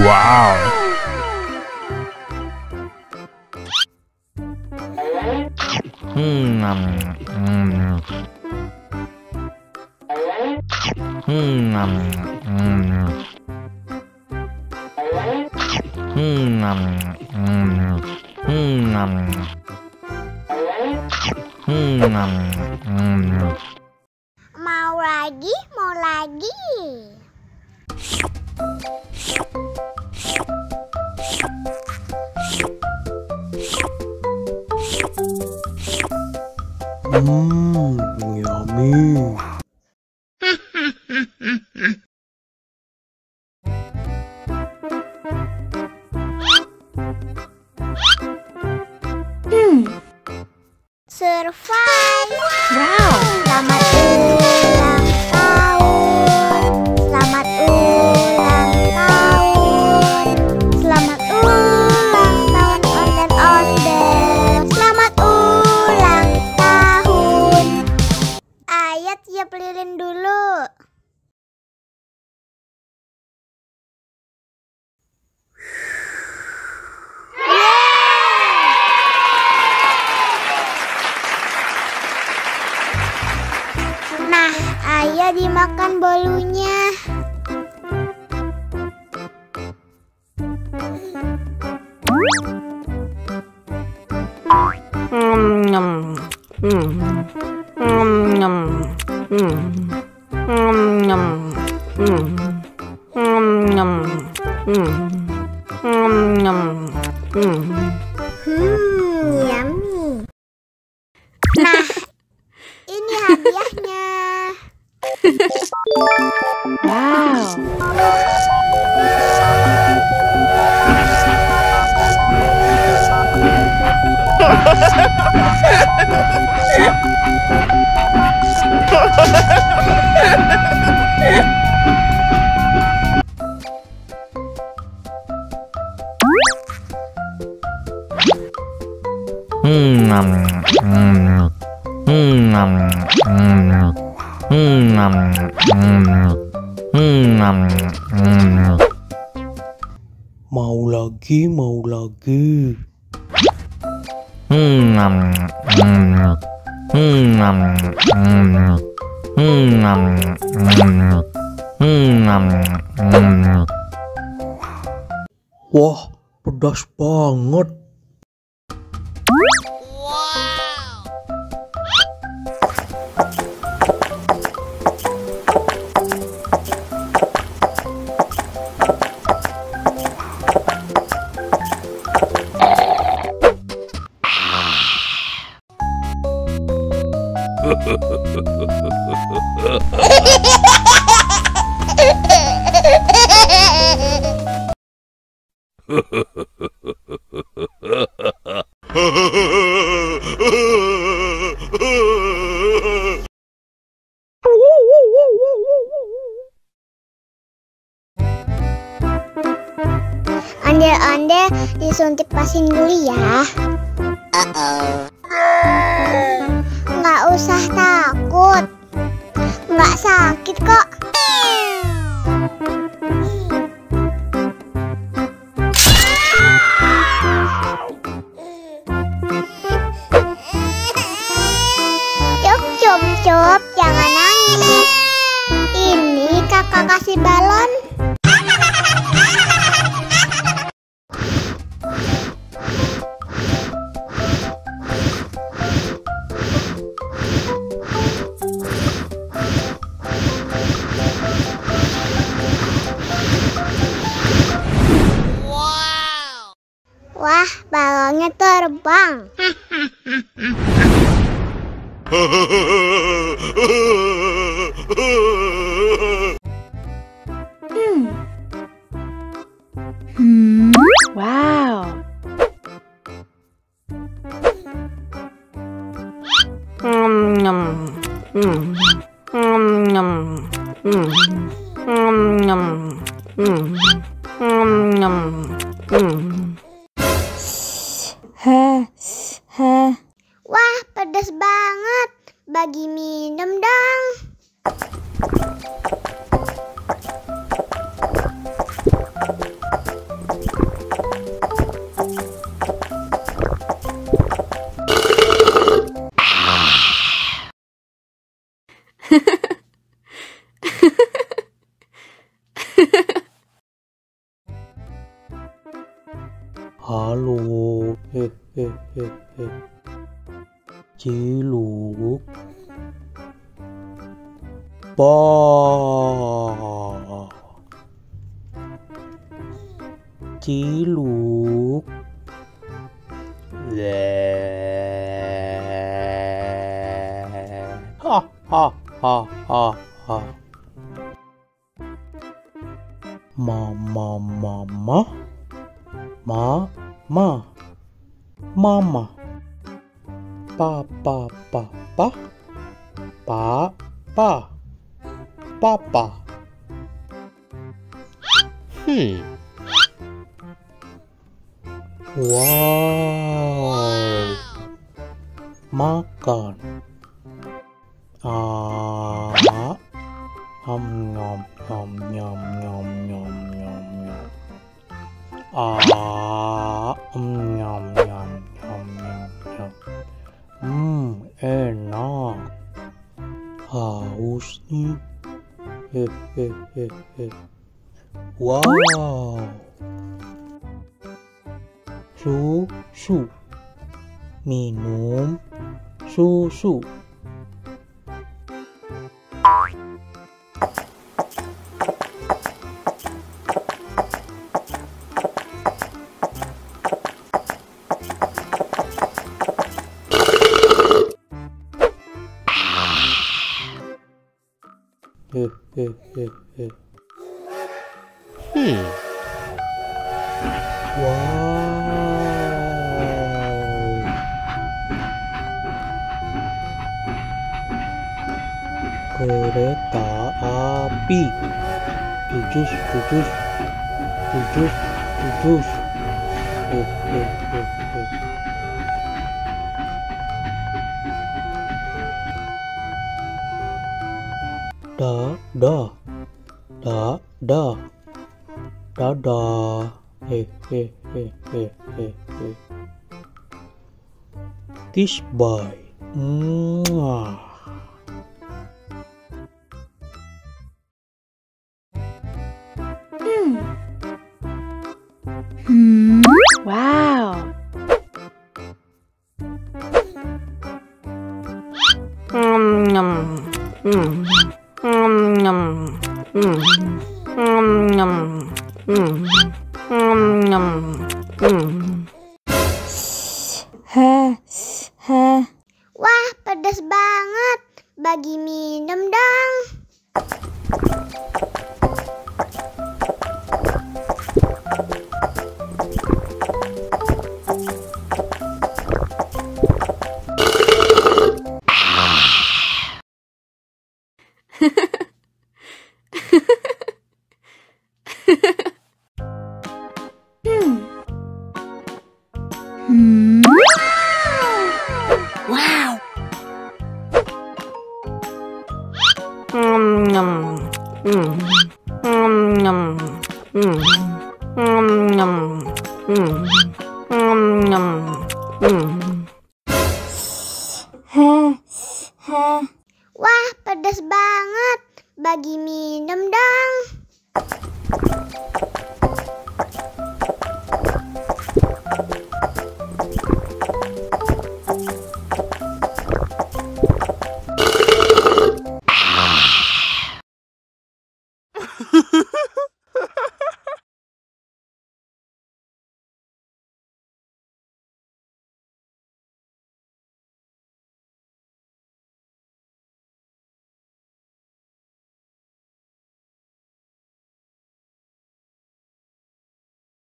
Wow. Mau lagi, mau lagi. Yummy. Survive. Wow. Selamat ulang tahun. Selamat ulang tahun. Selamat ulang tahun ondel-ondel. Selamat ulang tahun. Ayat tiup lilin dulu. Nah, ayah dimakan bolunya. Yummy. Nah, ini hadiahnya. Wow. Mau lagi, mau lagi. Wah, pedas banget. Ondel-ondel disuntik vaksin dulu ya. Nggak usah takut. Nggak sakit kok. Cup, jangan nangis. Ini kakak kasih balon. Wah, balonnya terbang. Wow. Wah, pedas banget. Bagi minum dong. Ciluk. Ba. Ciluk. Le. Ha ha ha ha ha. Mama mama. Mama. Papa. Papa. Wow. Makan. Nyom. Enak. Haus nih. Wow. Susu. Minum susu. Wow. Kereta api. Jujus. Dadah. Kiss bye. Mwah. Wow. Wah, pedas banget. Bagi minum dong. Wow.